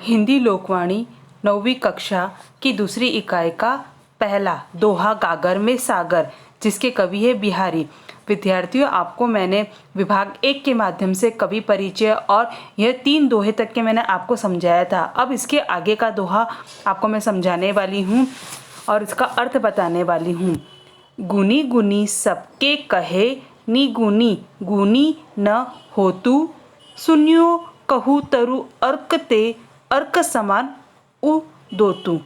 हिंदी लोकवाणी 9वीं कक्षा की दूसरी इकाई का पहला दोहा गागर में सागर, जिसके कवि है बिहारी। विद्यार्थियों, आपको मैंने विभाग 1 के माध्यम से कवि परिचय और यह 3 दोहे तक के मैंने आपको समझाया था। अब इसके आगे का दोहा आपको मैं समझाने वाली हूँ और इसका अर्थ बताने वाली हूँ। गुनी गुनी सबके कहे, निगुनी गुनी न होतु, सुनियो कहू तरु अर्क ते, अर्क समान उ दोतु।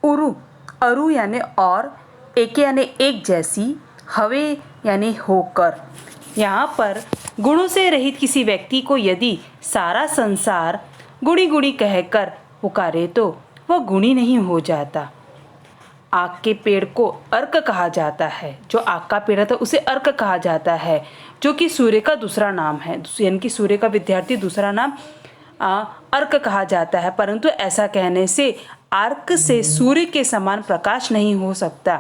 उरु अरु यानी और, एक यानी एक जैसी, हवे यानी होकर। यहाँ पर गुणों से रहित किसी व्यक्ति को यदि सारा संसार गुणी गुणी कहकर पुकारे तो वह गुणी नहीं हो जाता। आक के पेड़ को अर्क कहा जाता है। जो आक का पेड़ था उसे अर्क कहा जाता है, जो कि सूर्य का दूसरा नाम है, यानी कि सूर्य का विद्यार्थी दूसरा नाम अर्क कहा जाता है। परंतु ऐसा कहने से अर्क से सूर्य के समान प्रकाश नहीं हो सकता।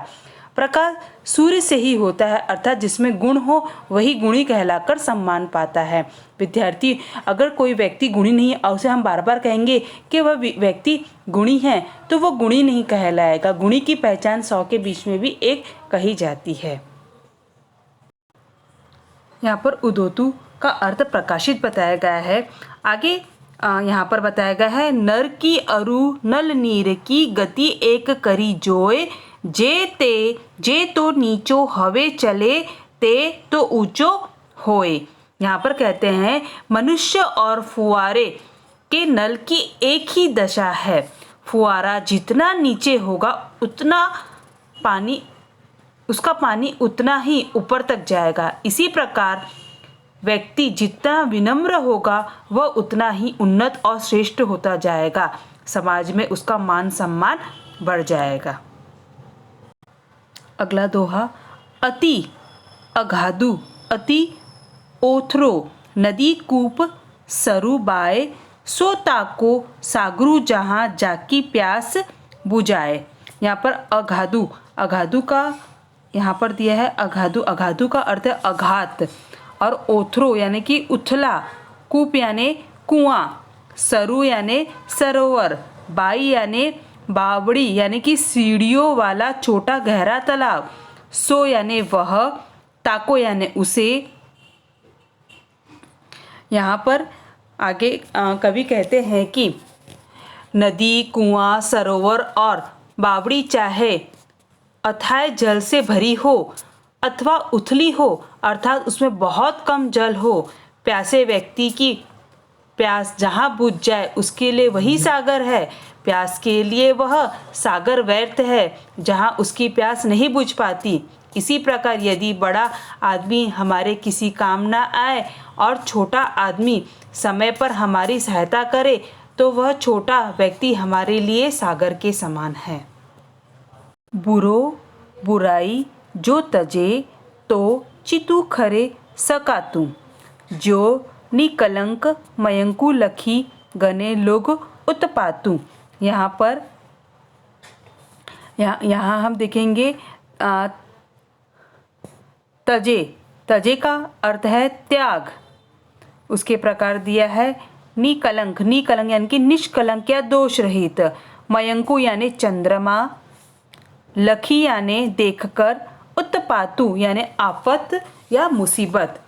प्रकाश सूर्य से ही होता है, अर्थात जिसमें गुण हो वही गुणी कहलाकर सम्मान पाता है। विद्यार्थी, अगर कोई व्यक्ति गुणी नहीं है और उसे हम बार बार कहेंगे कि वह व्यक्ति गुणी है तो वह गुणी नहीं कहलाएगा। गुणी की पहचान 100 के बीच में भी एक कही जाती है। यहाँ पर उदोतु का अर्थ प्रकाशित बताया गया है। आगे यहाँ पर बताया गया है, नर की अरु नल नीर की गति एक करी जोए, जे तो नीचो हवे चले, ते तो ऊंचो होए। यहाँ पर कहते हैं मनुष्य और फुआरे के नल की एक ही दशा है। फुआरा जितना नीचे होगा उतना पानी उसका पानी उतना ही ऊपर तक जाएगा। इसी प्रकार व्यक्ति जितना विनम्र होगा वह उतना ही उन्नत और श्रेष्ठ होता जाएगा। समाज में उसका मान सम्मान बढ़ जाएगा। अगला दोहा, अति अगाधु अति ओथरो, नदी कूप सरु बाए, सो ताको सागरू जहाँ जाकी प्यास बुझाए। यहाँ पर अगाधु, अगाधु का यहाँ पर दिया है अगाधु। अगाधु का अर्थ है अघात, और ओथरो यानी कि उथला, कूप यानी कुआं, सरु यानी सरोवर, बाई यानी बावड़ी यानी कि सीढ़ियों वाला छोटा गहरा तालाब, सो यानी वह, ताको यानी उसे। यहाँ पर आगे कवि कहते हैं कि नदी, कुआं, सरोवर और बावड़ी चाहे अथाह जल से भरी हो अथवा उथली हो, अर्थात उसमें बहुत कम जल हो, प्यासे व्यक्ति की प्यास जहाँ बुझ जाए उसके लिए वही सागर है। प्यास के लिए वह सागर व्यर्थ है जहाँ उसकी प्यास नहीं बुझ पाती। इसी प्रकार यदि बड़ा आदमी हमारे किसी काम ना आए और छोटा आदमी समय पर हमारी सहायता करे तो वह छोटा व्यक्ति हमारे लिए सागर के समान है। बुरो बुराई जो तजे, तो चितु खरे सकातु, जो निकलंक मयंकु लखी, गने लोग उत्पातु। यहाँ पर यहाँ हम देखेंगे तजे, तजे का अर्थ है त्याग। उसके प्रकार दिया है निकलंक, निकलंक यानी कि निष्कलंक या दोष रहित, मयंकु यानी चंद्रमा, लखी यानी देखकर, उत्पातु यानी आफत या मुसीबत।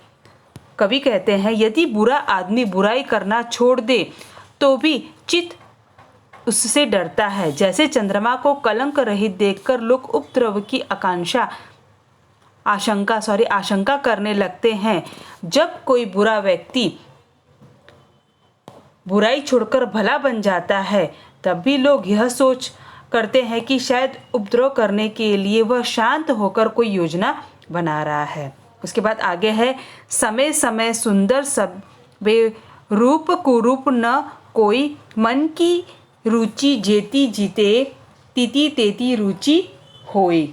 कवि कहते हैं यदि बुरा आदमी बुराई करना छोड़ दे तो भी चित्त उससे डरता है। जैसे चंद्रमा को कलंक रहित देखकर लोग उपद्रव की आशंका करने लगते हैं। जब कोई बुरा व्यक्ति बुराई छोड़कर भला बन जाता है तब भी लोग यह सोच करते हैं कि शायद उपद्रव करने के लिए वह शांत होकर कोई योजना बना रहा है। उसके बाद आगे है, समय समय सुंदर सब बे रूप कुरूप न कोई, मन की रुचि जेती जीते, तीती तेती रुचि होए।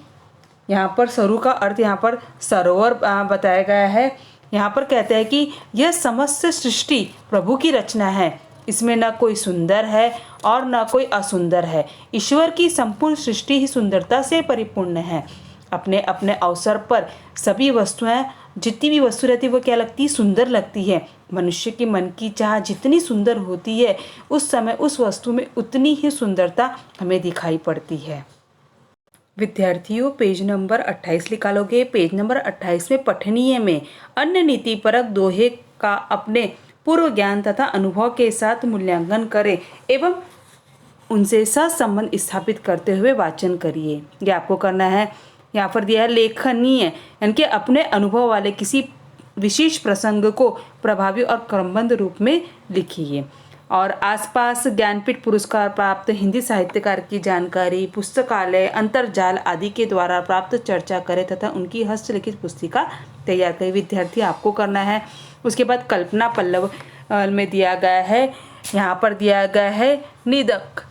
यहाँ पर सरु का अर्थ यहाँ पर सरोवर बताया गया है। यहाँ पर कहते हैं कि यह समस्त सृष्टि प्रभु की रचना है। इसमें न कोई सुंदर है और न कोई असुंदर है। ईश्वर की संपूर्ण सृष्टि ही सुंदरता से परिपूर्ण है। अपने अपने अवसर पर सभी वस्तुएं, जितनी भी वस्तु रहती है वो क्या लगती है, सुंदर लगती है। मनुष्य के मन की चाह जितनी सुंदर होती है उस समय उस वस्तु में उतनी ही सुंदरता हमें दिखाई पड़ती है। विद्यार्थियों, पेज नंबर 28 निकालोगे। पेज नंबर 28 में पठनीय में अन्य नीतिपरक दोहे का अपने पूर्व ज्ञान तथा अनुभव के साथ मूल्यांकन करें एवं उनसे सहसंबंध स्थापित करते हुए वाचन करिए। ये आपको करना है। यहाँ पर दिया है लेखनीय, यानी कि अपने अनुभव वाले किसी विशेष प्रसंग को प्रभावी और क्रमबद्ध रूप में लिखिए। और आसपास ज्ञानपीठ पुरस्कार प्राप्त हिंदी साहित्यकार की जानकारी, पुस्तकालय, अंतर्जाल आदि के द्वारा प्राप्त चर्चा करें तथा उनकी हस्तलिखित पुस्तिका तैयार करें। विद्यार्थी आपको करना है। उसके बाद कल्पना पल्लव में दिया गया है, यहाँ पर दिया गया है निदक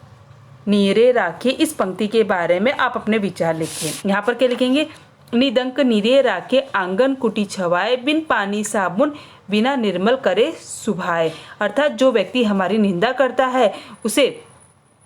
नीरे राखे। इस पंक्ति के बारे में आप अपने विचार लिखें। यहाँ पर क्या लिखेंगे, निदंक नीरे राखे आंगन कुटी छवाए, बिन पानी साबुन बिना निर्मल करे सुभाए। अर्थात जो व्यक्ति हमारी निंदा करता है उसे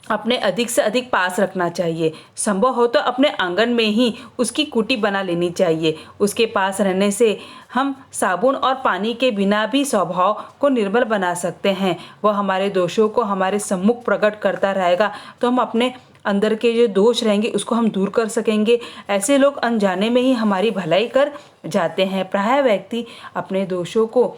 अपने अधिक से अधिक पास रखना चाहिए। संभव हो तो अपने आंगन में ही उसकी कुटी बना लेनी चाहिए। उसके पास रहने से हम साबुन और पानी के बिना भी स्वभाव को निर्मल बना सकते हैं। वह हमारे दोषों को हमारे सम्मुख प्रकट करता रहेगा तो हम अपने अंदर के जो दोष रहेंगे उसको हम दूर कर सकेंगे। ऐसे लोग अनजाने में ही हमारी भलाई कर जाते हैं। प्रायः व्यक्ति अपने दोषों को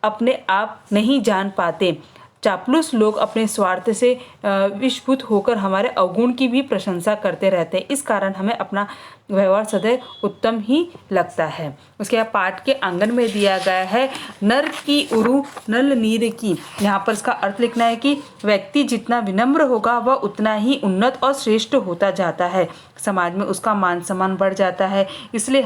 अपने आप नहीं जान पाते। चापलूस लोग अपने स्वार्थ से विषभूत होकर हमारे अवगुण की भी प्रशंसा करते रहते हैं। इस कारण हमें अपना व्यवहार सदैव उत्तम ही लगता है। उसके बाद पाठ के आंगन में दिया गया है नर की उरु नल नीर की। यहाँ पर इसका अर्थ लिखना है कि व्यक्ति जितना विनम्र होगा वह उतना ही उन्नत और श्रेष्ठ होता जाता है। समाज में उसका मान सम्मान बढ़ जाता है। इसलिए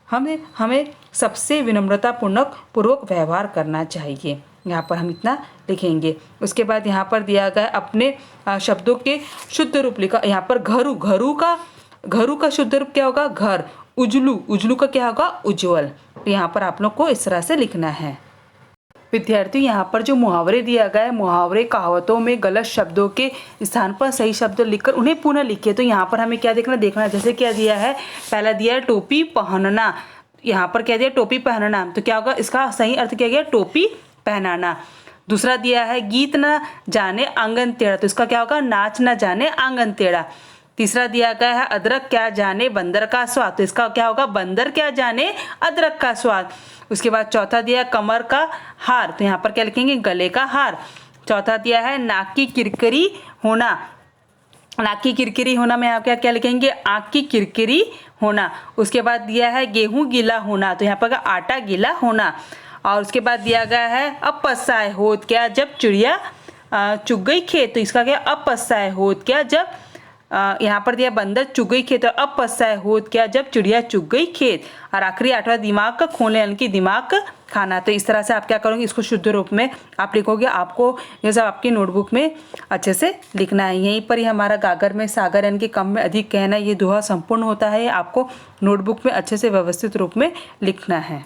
हमें सबसे विनम्रता पूर्वक व्यवहार करना चाहिए। यहाँ पर हम इतना लिखेंगे। उसके बाद यहाँ पर दिया गया अपने शब्दों के शुद्ध रूप लिखा। यहाँ पर घरू का शुद्ध रूप क्या होगा, घर। उजलू का क्या होगा, उज्ज्वल। तो यहाँ पर आप लोग को इस तरह से लिखना है। विद्यार्थी, यहाँ पर जो मुहावरे दिया गया है, मुहावरे कहावतों में गलत शब्दों के स्थान पर सही शब्द लिखकर उन्हें पुनः लिखिए। तो यहाँ पर हमें क्या देखना, जैसे क्या दिया है, पहला दिया है टोपी पहनना। यहाँ पर क्या दिया, टोपी पहनना। तो क्या होगा, इसका सही अर्थ क्या गया, टोपी पहनाना। दूसरा दिया है गीत न जाने आंगन टेढ़ा। तो इसका क्या होगा, नाच न जाने आंगन टेढ़ा। तीसरा दिया गया है अदरक क्या जाने बंदर का स्वाद। तो इसका क्या होगा, बंदर क्या जाने अदरक का स्वाद। उसके बाद चौथा दिया कमर का हार। तो यहाँ पर क्या लिखेंगे, गले का हार। चौथा दिया है नाक की किरकिरी होना। नाक की किरकिरी होना में आप क्या लिखेंगे, आँख की किरकिरी होना। उसके बाद दिया है गेहूं गीला होना। तो यहाँ पर आटा गीला होना। और उसके बाद दिया गया है अब पस्साए होत क्या जब चिड़िया चुग गई खेत। तो इसका क्या, अब पस्साए होत क्या जब, यहाँ पर दिया बंदर चुग गई खेत। अब पस्साए होत क्या जब चिड़िया चुग गई खेत। और आखिरी आठवां दिमाग का खोले, यानी कि दिमाग का खाना। तो इस तरह से आप क्या करोगे, इसको शुद्ध रूप में आप लिखोगे। आपको ये सब आपकी नोटबुक में अच्छे से लिखना है। यहीं पर ही हमारा गागर में सागर, यानी कि कम में अधिक कहना, ये दोहा संपूर्ण होता है। आपको नोटबुक में अच्छे से व्यवस्थित रूप में लिखना है।